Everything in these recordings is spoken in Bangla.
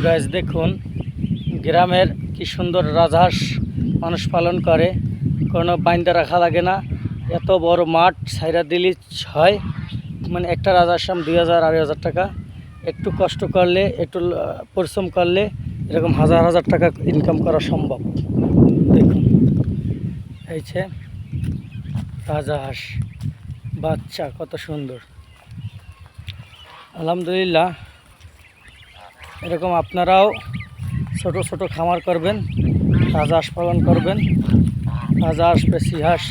গাছ দেখুন, গ্রামের কি সুন্দর রাজহাঁস মানুষ পালন করে, কোনো বাইন্দা রাখা লাগে না। এত বড় মাঠ ছাইরা দিলি হয়, মানে একটা রাজহাঁস 2000 2500 টাকা। একটু কষ্ট করলে, একটু পরিশ্রম করলে এরকম হাজার হাজার টাকা ইনকাম করা সম্ভব। দেখুন এই যে রাজহাঁস বাচ্চা, কত সুন্দর। আলহামদুলিল্লাহ, এরকম আপনারাও ছোট ছোট খামার করবেন, রাজহাঁস পালন করবেন। রাজহাঁস, পেশি হাঁস,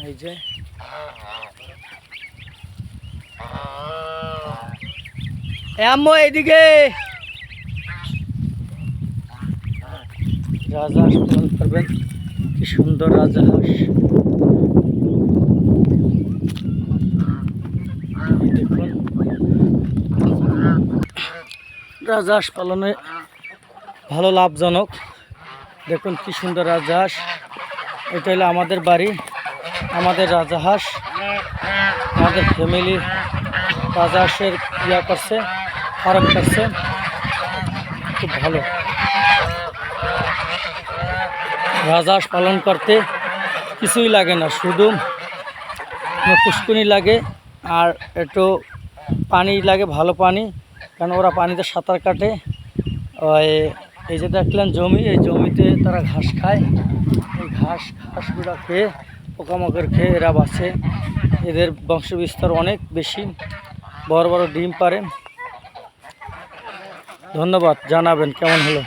এই যে আম্মু এইদিকে রাজহাঁস পালন করবেন। কি সুন্দর রাজহাঁস, দেখুন। রাজহাঁস পালনে ভালো লাভজনক। দেখুন কি সুন্দর রাজহাঁস। এটা হলো আমাদের বাড়ি, আমাদের রাজহাঁস। আমাদের ফ্যামিলি রাজহাঁসের করছে, ফার্ম করছে, খুব ভালো। রাজহাঁস পালন করতে কিছুই লাগে না, শুধু পুষ্কুনি লাগে আর একটু পানি লাগে, ভালো পানি, কারণ ওরা পানিতে সাঁতার কাটে। এই যে দেখলেন জমি, এই জমিতে তারা ঘাস খায়। এই ঘাসগুলো খেয়ে, পোকামাকড় খেয়ে এরা বাঁচে। এদের বংশবিস্তার অনেক বেশি, বড় বড় ডিম পারে। ধন্যবাদ, জানাবেন কেমন হলো।